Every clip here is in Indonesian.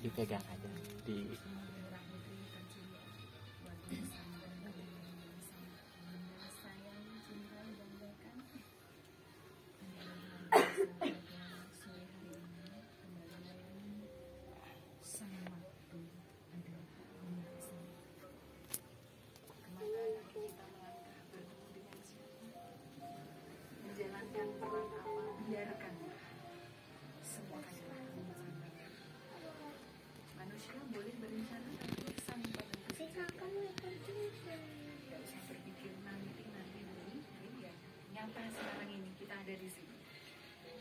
dipegang aja di menjalankan peran apa, biarkan semua adalah rencana. Manusia boleh berencana tapi sampai tidak usah berpikir nanti dulu. Ya, nyata sekarang ini kita ada di sini.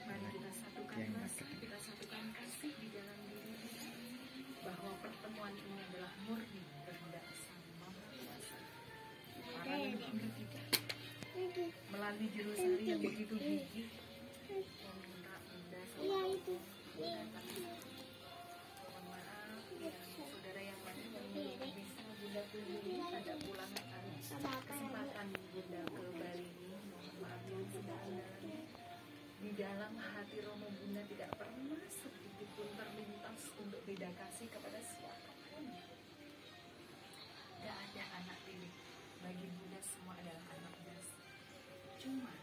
Mari kita satukan rasa, kita satukan kasih di dalam diri kita, bahwa pertemuan ini adalah murni kehendak Sang Maha Kuasa. Para leluhur kita melalui Jerusari yang begitu gigih meminta Bunda sama mohon maaf yang saudara yang lain yang belum bisa Bunda kunjungi pada pulang kesempatan Bunda ke Bali ini. Mohon maaf yang sebenarnya di dalam hati Romo Bunda tidak pernah sedikit pun terlintas untuk beda kasih kepada siapapun. Tidak ada anak pilih, bagi Bunda semua adalah anak das. Cuma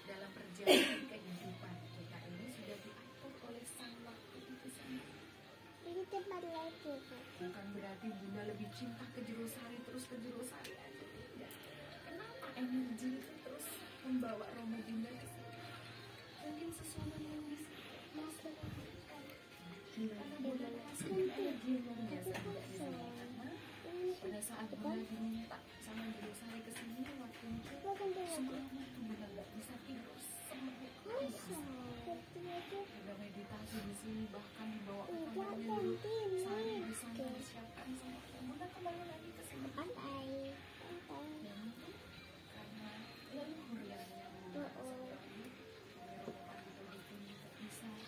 dalam perjalanan kehidupan kita ini sudah diatur oleh Sang Waktu itu sendiri. Bukan berarti Bunda lebih cinta ke Jerusari terus ke Jerusari aja. Tidak. Kenapa energi itu terus membawa Romo Bunda ke sini? Mungkin sesuatu yang bisa Mas lakukan. Karena Bunda merasa energi yang luar biasa tidak di sini. Karena pada saat Bunda diminta sama Jerusari ke sini waktu itu sebelumnya itu Bunda nggak bisa tidur semua udah meditasi di sini, bahkan dibawa ke kamarnya dulu saya bisa mempersiapkan sama Bunda kembali lagi ke sini yang itu karena leluhur yang bisa merupakan terkini di sini,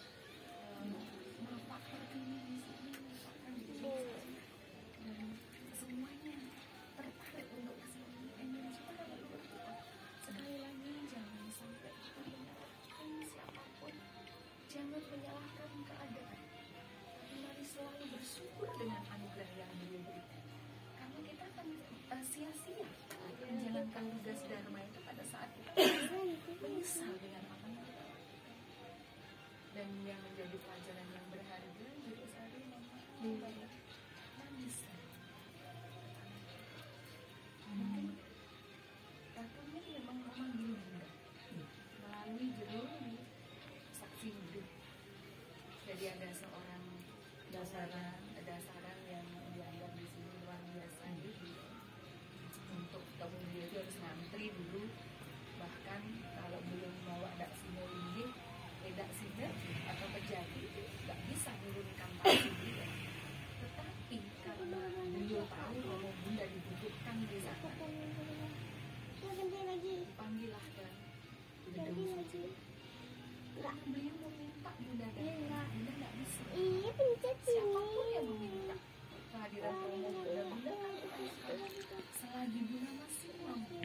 merupakan di sini dan semuanya tertarik untuk kesini. Energi para leluhur kita sekali lagi jangan sampai kita menyalahkan siapapun, jangan menyalahkan keadaan, tapi mari selalu bersyukur dengan anugerah yang Beliau berikan, karena kita akan sia-sia menjalankan tugas dharma itu pada saat kita menyesal dengan apa yang kita lakukan. Dan yang menjadi pelajaran yang berharga Jerusari memang nangis. Mungkin Ratunya memang memanggil Bunda melalui Jerusari saksi hidup. Jadi ada seorang dasaran yang dianggap di sini luar biasa gitu. Untuk ketemu dia itu harus ngantri dulu. Bahkan kalau belum bawa daksinya ini, daksinya atau pejati itu nggak bisa menurunkan taksi dia. Tetapi karena beliau tahu Romo Bunda dibutuhkan di sana, dipanggillah dan gedung saja. Karena beliau meminta Bunda datang, Bunda nggak bisa. Siapapun yang meminta kehadiran Romo Bunda, Bunda kan selagi Bunda masih mampu.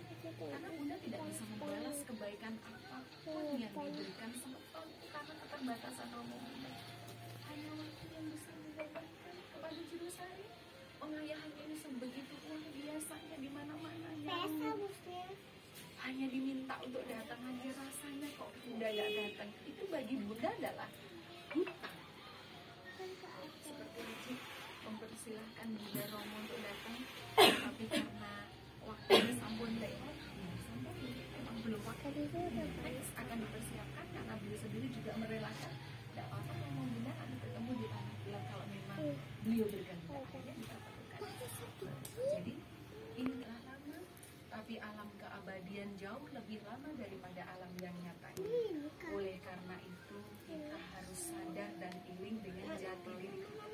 Karena Bunda tidak bisa membalas kebaikan apapun yang diberikan sama karena keterbatasan Romo Bunda. Hanya waktu yang bisa diberikan kepada Jerusari. Pengayahan ini sebegitu luar biasanya di mana-mana. Hanya diminta untuk datang aja, rasanya kok Bunda nggak datang. Itu bagi Bunda adalah hutang. Seperti itu mempersilahkan Bunda Romo untuk datang, tapi karena waktunya sampun lewat, sampai memang belum waktu next akan dipersiapkan karena beliau sendiri juga merelakan. Tidak apa-apa Romo Bunda akan bertemu di tanah bulan kalau memang beliau berkehendak aja kita lakukan. Jadi ini telah lama, tapi alam keabadian jauh lebih lama daripada alam yang nyata ini. Oleh karena itu kita harus sadar dan iling dengan jati diri kita.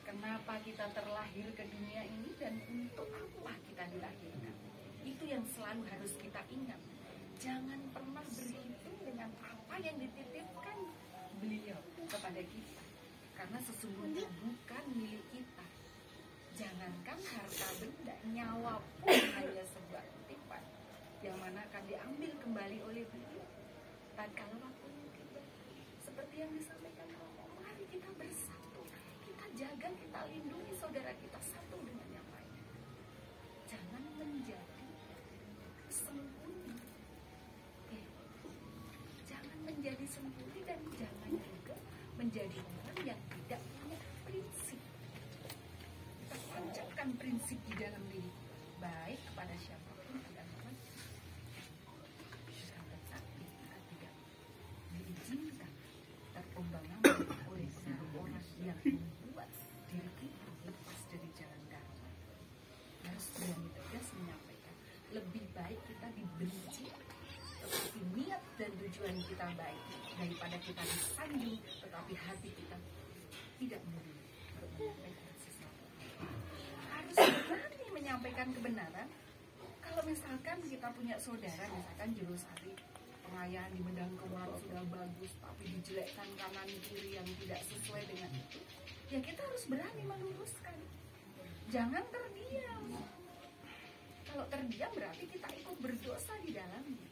Kenapa kita terlahir ke dunia ini dan untuk apa kita dilahirkan? Itu yang selalu harus kita ingat. Jangan pernah berhitung dengan apa yang dititipkan beliau kepada kita, karena sesungguhnya bukan milik kita. Jangankan harta benda, nyawa pun hanya sebuah titipan yang mana akan diambil kembali oleh beliau. Dan kalau waktu kita seperti yang disampaikan Romo, mari kita bersatu, kita menjadi orang yang tidak punya prinsip. Kita tancapkan prinsip di dalam diri, baik kepada siapapun adalah tetapi kita tidak diizinkan terombang-ambing oleh orang yang membuat diri kita lepas dari jalan dharma. Harus berani tegas menyampaikan, lebih baik kita dibenci tetapi niat dan tujuan kita baik, daripada kita disanjung tetapi hati kita tidak murni untuk menyampaikan sesuatu. Harus berani menyampaikan kebenaran. Kalau misalkan kita punya saudara, misalkan Jurusari, pengayaan di Medang Kemar sudah bagus tapi dijelekkan kanan kiri yang tidak sesuai dengan itu, ya kita harus berani meluruskan. Jangan terdiam. Kalau terdiam berarti kita ikut berdosa di dalamnya.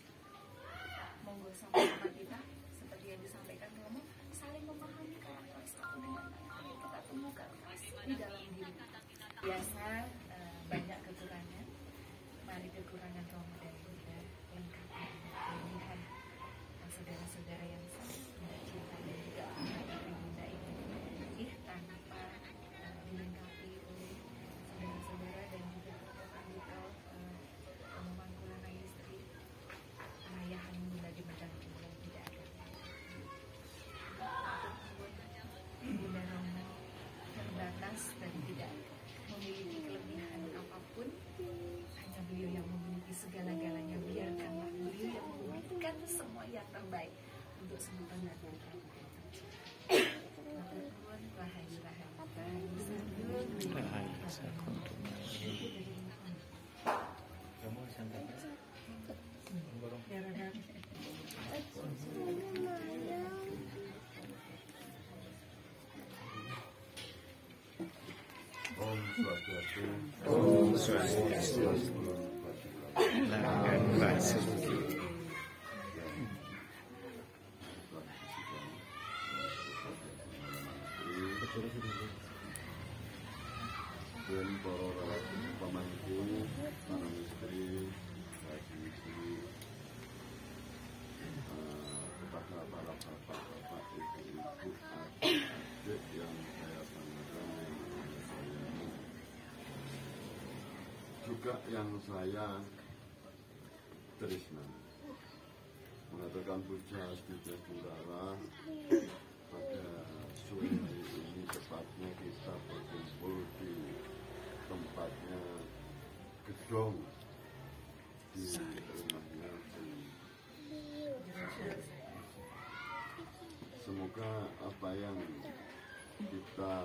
Monggo sama-sama kita seperti yang disampaikan Romo, saling memahami karakter satu dengan lain. Kita temukan kasih di dalam diri. Biasa banyak kekurangan. Mari kekurangan Romo dan Bunda lengkapi kelebihan saudara-saudara yang sangat mencinta dan juga menghargai Bunda ini. Tanpa dilengkapi oleh saudara-saudara dan juga tokoh Mangkulana istri, ayahan Bunda di Medang Kemar tidak ada. Bunda Romo terbatas dan tidak memiliki kelebihan apapun. Hanya beliau yang memiliki segala-galanya. Biarkanlah beliau yang memberikan semua yang terbaik untuk semua dan Om Swastiastu. Langgan Basuki. Dan para pemangku, para istri, bagi istri, kepada para bapak-bapak, ibu-ibu, adik yang saya banggakan, yang saya juga yang saya tresna, mengatakan puja sedaya saudara pada sore hari ini, tepatnya kita berkumpul di tempatnya gedong di rumahnya. Semoga apa yang kita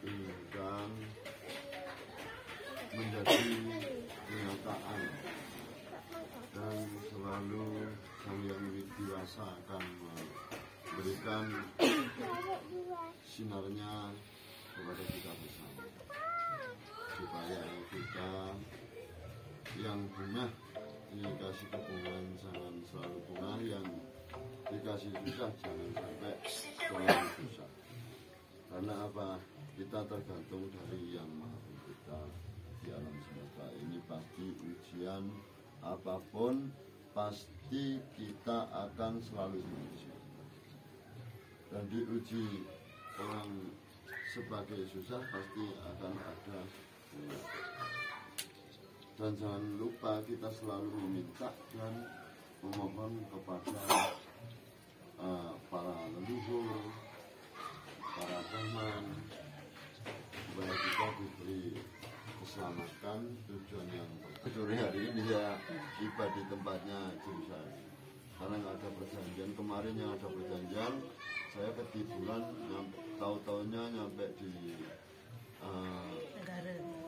inginkan menjadi kenyataan dan selalu Sang Yang Widiwasa akan memberikan sinarnya kepada kita bersama, supaya kita yang bunga dikasih kebungaan jangan selalu bunga, yang dikasih susah jangan sampai selalu susah. Karena apa? Kita tergantung dari Yang Maha Pencipta di alam semesta ini. Pasti ujian apapun pasti kita akan selalu diuji, dan diuji orang sebagai susah pasti akan ada. Dan jangan lupa kita selalu meminta dan memohon kepada para leluhur, para teman, supaya kita diberi keselamatan. Tujuan yang sore hari ini saya tiba di tempatnya Jurusari karena nggak ada perjanjian. Kemarin yang ada perjanjian saya ketiduran, tahu-taunya nyampe di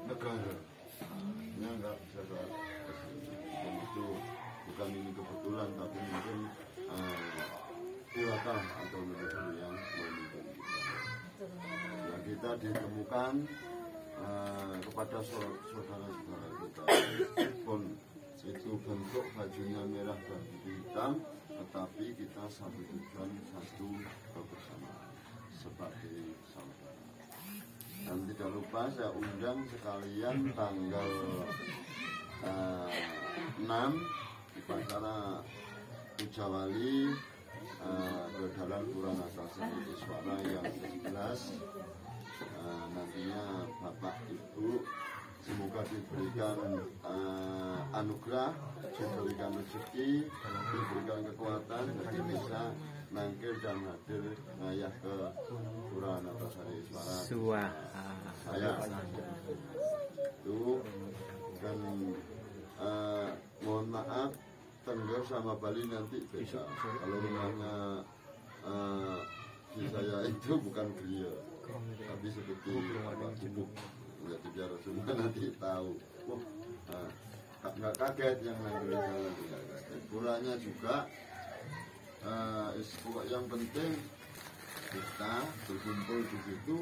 negara. Ini nggak bisa ke dan itu bukan ini kebetulan, tapi mungkin Dewata atau leluhur yang memimpin kita. Yang kita ditemukan kepada saudara-saudara kita, pun itu bentuk bajunya merah dan putih hitam, tetapi kita satu tujuan, satu kebersamaan sebagai saudara. Dan tidak lupa saya undang sekalian tanggal 6 upacara Puja Wali ke dalam Pura Natasari Iswara yang jelas. Nantinya Bapak Ibu semoga diberikan anugerah, diberikan rezeki, diberikan kekuatan, jadi bisa nangkil dan hadir ngayah ke Pura Natasari Iswara. Saya itu dan mohon maaf, Tengger sama Bali nanti beda. Kalau rumahnya di saya itu bukan Gria, tapi seperti Bubuk. Jadi biar semua nanti tahu. Nggak kaget yang nanti jalan, tidak kaget. Puranya juga yang penting kita berkumpul di situ,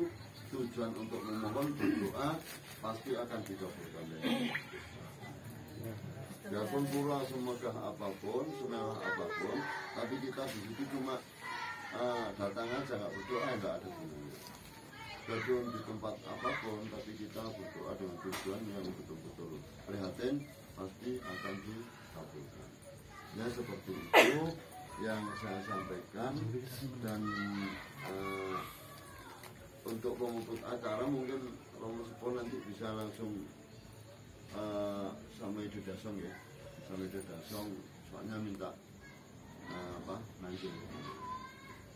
tujuan untuk memohon berdoa pasti akan dikabulkan. Biarpun pura semegah apapun, semewah apapun, tapi kita di situ cuma datang aja, nggak berdoa, nggak ada gunanya. Berdoa di tempat apapun, tapi kita berdoa dengan tujuan yang betul-betul prihatin, pasti akan dikabulkan. Ya seperti itu yang saya sampaikan. Dan untuk penguput acara mungkin Romo Sepo nanti bisa langsung sama Ibu Dasong ya, sama Ibu Dasong, soalnya minta nanti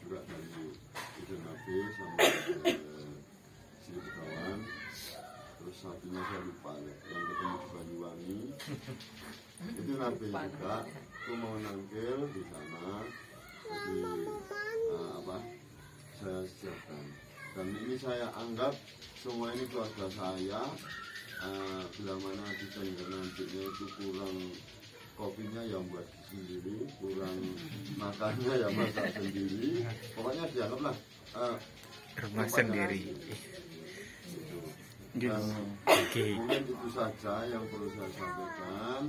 juga dari Ibu Nabi sama Sri Begawan. Terus satunya saya lupa ya, yang ketemu di Banyuwangi itu Nabi juga, itu mau nangkil di sana. Jadi saya siapkan. Dan ini saya anggap semua ini keluarga saya. Bila mana di Tengger nantinya itu kurang kopinya yang buat sendiri, kurang makannya ya masak sendiri, pokoknya dianggaplah rumah sendiri. Dan mungkin itu saja yang perlu saya sampaikan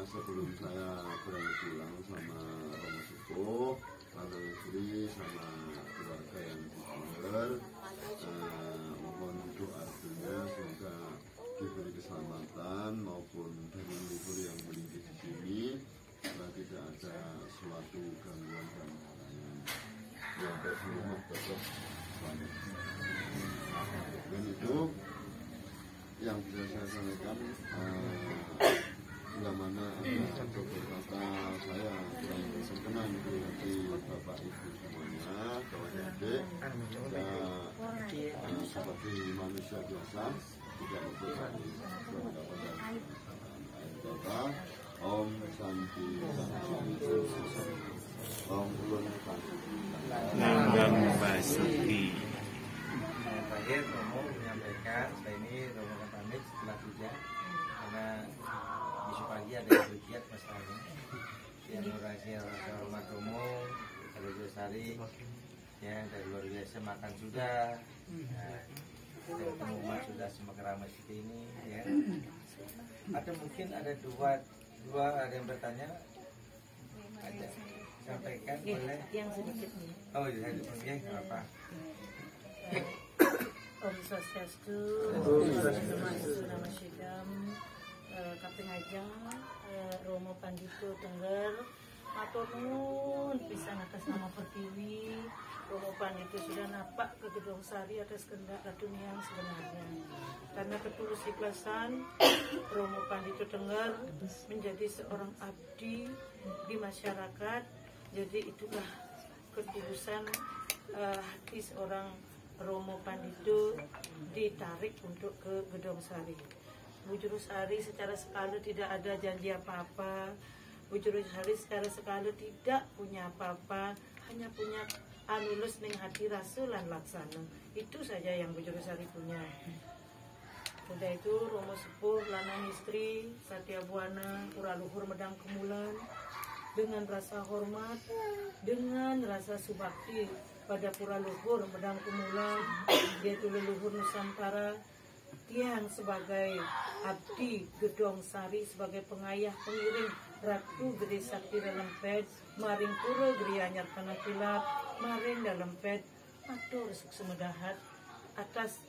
sebelum saya berangkat pulang sama Romo Sepo, Tante Sri sama keluarga yang di Tengger. Mohon doa-doanya semoga diberi keselamatan maupun dari libur yang melingkih di sini, supaya tidak ada suatu gangguan dan halangan yang berhubungan tetap selamat. Dan itu yang bisa saya sampaikan. Bila mana ada beberapa saya kurang berkenan di Bapak Ibu semuanya, kawan adik, saya seperti manusia biasa tidak mempunyai pendapatan kata. Om Santi Om Ulun Lambang Basuki. Terakhir Romo menyampaikan, saya ini Romo pamit setelah hujan karena besok pagi ada bergiat masalahnya yang merahasia rasa hormat Romo kalau Sari ya, dari luar biasa makan sudah dari umat sudah semakin ramai seperti ini ya. Ada mungkin ada dua ada yang bertanya, ada sampaikan boleh yang sedikit nih. Oh ya, ya apa. Om Swastiastu, Nama Syidam, Kaping Ajeng, Romo Pandito Tengger, matur nuwun pisan atas nama Pertiwi. Romo Pandito sudah napak ke Gedong Sari atas kehendak Ratu yang sebenarnya. Karena ketulus ikhlasan, Romo Pandito Tengger menjadi seorang abdi di masyarakat. Jadi itulah ketulusan hati seorang Romo Pandito ditarik untuk ke Gedong Sari. Bu Juru Sari secara sekali tidak ada janji apa-apa. Bu Juru Sari secara sekali tidak punya apa-apa, hanya punya anulus ning hati rasulan laksana. Itu saja yang Bu Juru Sari punya. Sudah itu Romo Sepuh lanang istri Satya Buana Pura Luhur Medang Kemulan dengan rasa hormat, dengan rasa subakti pada Pura Luhur Medang Kemulan, yaitu leluhur Nusantara, yang sebagai abdi Gedong Sari, sebagai pengayah pengiring Ratu Gede Sakti dalam ped, maring pura Gede Anyar Tanah Pilat, maring dalam ped, matur suksemedahat atas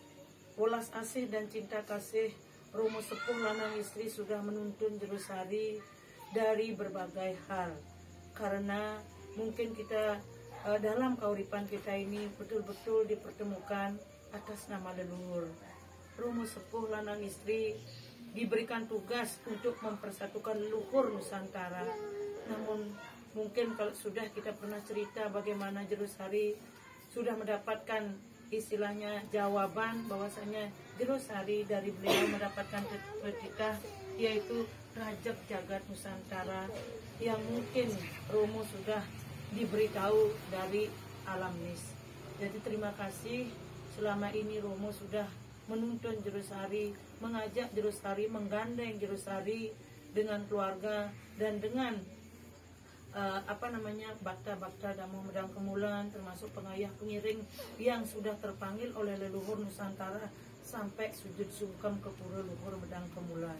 welas asih dan cinta kasih Romo Sepuh lanang istri sudah menuntun Juru Sari dari berbagai hal, karena mungkin kita dalam kauripan kita ini betul-betul dipertemukan atas nama leluhur. Romo sepuh lanang istri diberikan tugas untuk mempersatukan leluhur Nusantara. Namun mungkin kalau sudah kita pernah cerita bagaimana Jerusari sudah mendapatkan istilahnya jawaban bahwasanya Jerusari dari beliau mendapatkan petitah yaitu Rajab Jagat Nusantara yang mungkin Romo sudah diberitahu dari alam nis. Jadi terima kasih selama ini Romo sudah menuntun Jerusari, mengajak Jerusari, menggandeng Jerusari dengan keluarga dan dengan bakta-bakta Damo Medang Kemulan, termasuk pengayah pengiring yang sudah terpanggil oleh leluhur Nusantara sampai sujud sungkem ke pura leluhur Medang Kemulan.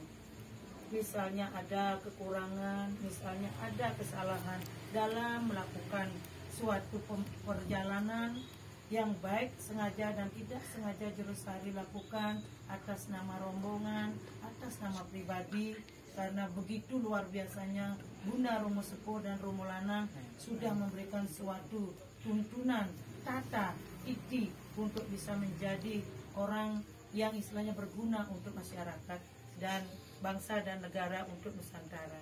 Misalnya ada kekurangan, misalnya ada kesalahan dalam melakukan suatu perjalanan yang baik sengaja dan tidak sengaja Jerusari lakukan atas nama rombongan, atas nama pribadi, karena begitu luar biasanya Bunda Romo Sepuh dan Romo Lanang sudah memberikan suatu tuntunan tata iti untuk bisa menjadi orang yang istilahnya berguna untuk masyarakat dan bangsa dan negara untuk Nusantara.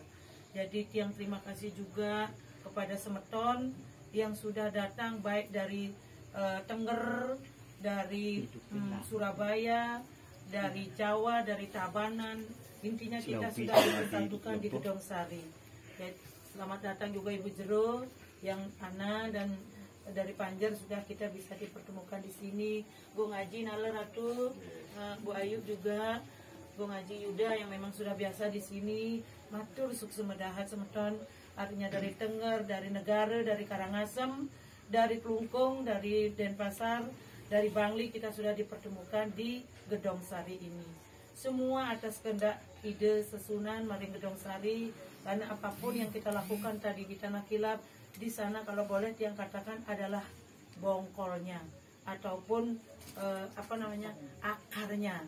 Jadi tiang terima kasih juga kepada Semeton yang sudah datang baik dari Tengger, dari Surabaya, dari Jawa, dari Tabanan. Intinya kita sudah dipersatukan di Gedong Sari. Selamat datang juga Ibu Jero yang Ana dan dari Panjer sudah kita bisa dipertemukan di sini. Bu Ngaji Nala Ratu, Bu Ayub juga, Bu Ngaji Yuda yang memang sudah biasa di sini. Matur sukses medahat Semeton, artinya dari Tengger, dari Negara, dari Karangasem, dari Klungkung, dari Denpasar, dari Bangli kita sudah dipertemukan di Gedong Sari ini. Semua atas kehendak ide Sesunan Maring Gedong Sari, karena apapun yang kita lakukan tadi di Tanah Kilap, di sana kalau boleh yang katakan adalah bongkolnya ataupun akarnya.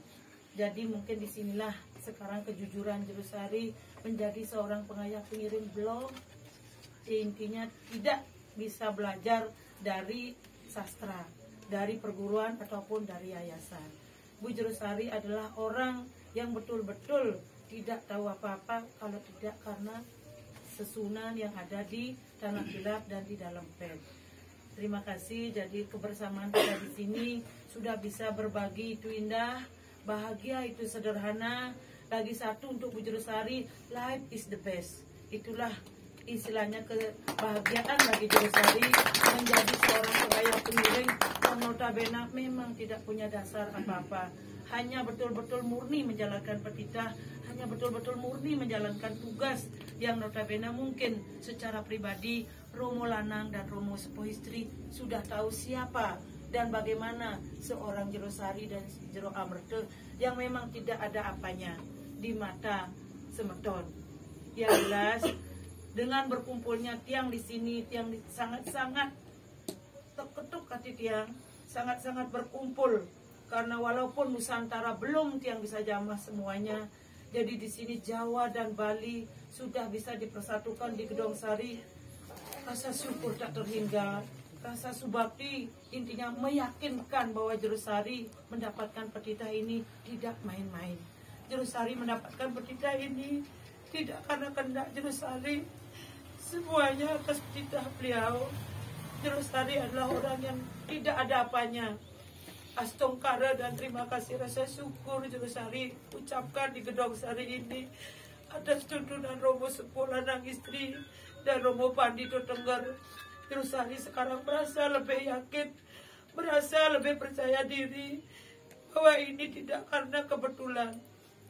Jadi mungkin disinilah sekarang kejujuran Jerusari menjadi seorang pengayah pengiring blog. Intinya tidak bisa belajar dari sastra, dari perguruan ataupun dari yayasan. Bu Jerusari adalah orang yang betul-betul tidak tahu apa-apa kalau tidak karena Sesunan yang ada di Tanah Kilap dan di dalam PED. Terima kasih. Jadi kebersamaan kita di sini sudah bisa berbagi itu indah, bahagia itu sederhana. Lagi satu untuk Bu Jerusari, life is the best. Itulah istilahnya kebahagiaan bagi Jerusari menjadi seorang pengayah pengiring yang notabene memang tidak punya dasar apa-apa, hanya betul-betul murni menjalankan petitah, hanya betul-betul murni menjalankan tugas yang notabene mungkin secara pribadi Romo Lanang dan Romo Sepuh Istri sudah tahu siapa dan bagaimana seorang Jerusari dan Jero Amerte yang memang tidak ada apanya di mata Semeton. Yang jelas dengan berkumpulnya tiang di sini, tiang sangat-sangat terketuk hati tiang, sangat-sangat berkumpul karena walaupun Nusantara belum tiang bisa jamah semuanya, jadi di sini Jawa dan Bali sudah bisa dipersatukan di Gedong Sari. Rasa syukur tak terhingga, rasa subakti, intinya meyakinkan bahwa Jerusari mendapatkan petitah ini tidak main-main. Jerusari mendapatkan petitah ini tidak karena kehendak Jerusari, semuanya atas petitah beliau. Jerusari adalah orang yang tidak ada apanya. Astongkara dan terima kasih rasa syukur Jerusari ucapkan di Gedong Sari ini atas tuntunan Romo Sepuh Lanang Istri dan Romo Pandito Tengger. Jerusari sekarang merasa lebih yakin, merasa lebih percaya diri bahwa ini tidak karena kebetulan,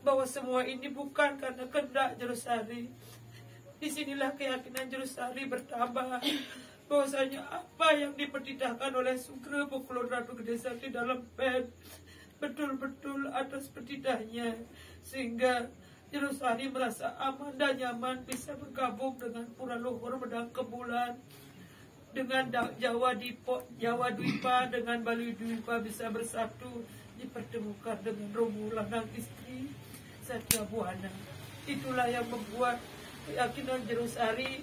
bahwa semua ini bukan karena kehendak Jerusari. Disinilah keyakinan Jerusari bertambah bahwasanya apa yang dipetitahkan oleh Sugro Pukulun Ratu Gede Sakti dalam PED betul-betul atas petitahnya, sehingga Jerusari merasa aman dan nyaman bisa bergabung dengan Pura Luhur Medang Kemulan, dengan Jawa Dwipa, dengan Bali Dwipa bisa bersatu, dipertemukan dengan Romo Lanang Istri Satya Buana. Itulah yang membuat keyakinan Jerusari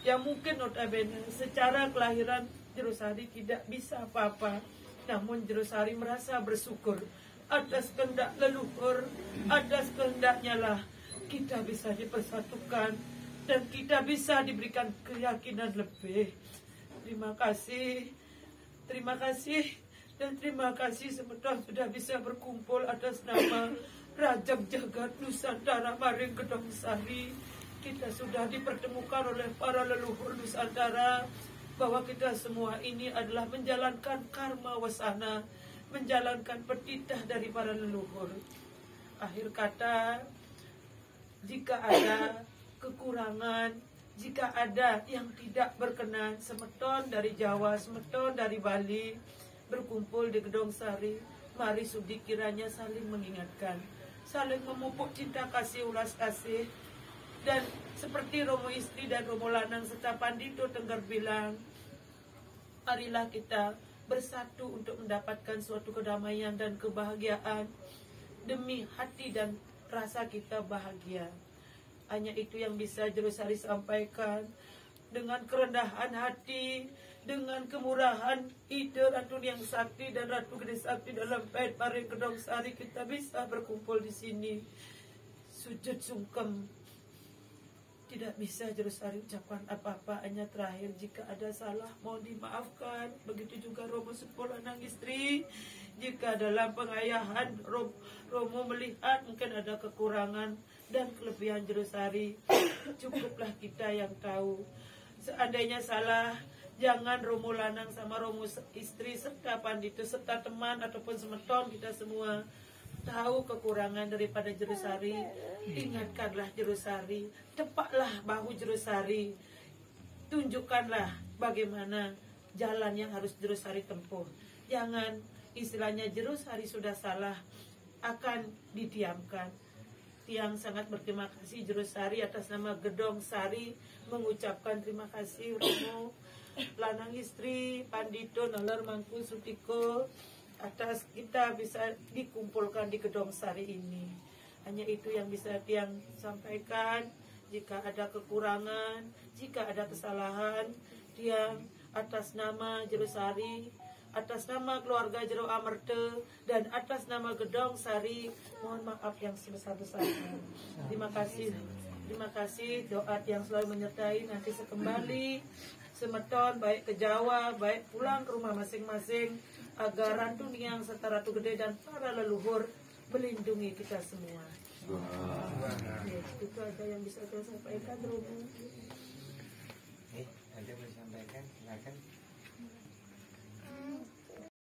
yang mungkin notabene secara kelahiran Jerusari tidak bisa apa-apa, namun Jerusari merasa bersyukur atas kehendak leluhur, atas kehendaknya lah kita bisa dipersatukan dan kita bisa diberikan keyakinan lebih. Terima kasih, dan terima kasih semeton sudah bisa berkumpul atas nama Rajab Jagat Nusantara Maring Gedongsari. Kita sudah dipertemukan oleh para leluhur Nusantara bahwa kita semua ini adalah menjalankan karma wasana, menjalankan petitah dari para leluhur. Akhir kata, jika ada kekurangan, jika ada yang tidak berkenan, semeton dari Jawa, semeton dari Bali berkumpul di Gedongsari, mari sudi kiranya saling mengingatkan, saling memupuk cinta kasih, ulas kasih. Dan seperti Romo Istri dan Romo Lanang serta Pandito Tengger bilang, marilah kita bersatu untuk mendapatkan suatu kedamaian dan kebahagiaan demi hati dan rasa kita bahagia. Hanya itu yang bisa Jerusari sampaikan. Dengan kerendahan hati, dengan kemurahan ide Ratu Yang Sakti dan Ratu Gede Sakti dalam Bait Maring Gedongsari, kita bisa berkumpul di sini. Sujud sungkem. Tidak bisa Jerusari ucapkan apa-apa, hanya terakhir jika ada salah mohon dimaafkan. Begitu juga Romo Sepuh Lanang Istri, jika dalam pengayahan Romo melihat mungkin ada kekurangan dan kelebihan Jerusari, cukuplah kita yang tahu. Seandainya salah, jangan Romo Lanang sama Romo Istri serta Pandito serta teman ataupun semeton kita semua tahu kekurangan daripada Jerusari, ingatkanlah Jerusari, tepaklah bahu Jerusari, tunjukkanlah bagaimana jalan yang harus Jerusari tempuh. Jangan istilahnya Jerusari sudah salah akan didiamkan. Tiang sangat berterima kasih Jerusari atas nama Gedongsari, mengucapkan terima kasih Romo Lanang Istri, Pandito, Nalar Mangku Sutiko, atas kita bisa dikumpulkan di Gedongsari ini. Hanya itu yang bisa Tiang sampaikan. Jika ada kekurangan, jika ada kesalahan, Tiang atas nama Jerusari, atas nama keluarga Jero Amerte, dan atas nama Gedongsari, mohon maaf yang sebesar-besarnya. Terima kasih doa yang selalu menyertai. Nanti sekembali semeton baik ke Jawa, baik pulang ke rumah masing-masing, agar Ratu Niang serta Ratu Gede dan para leluhur melindungi kita semua. Ya, itu ada yang bisa saya sampaikan, Romo. Ada yang bisa sampaikan, silakan.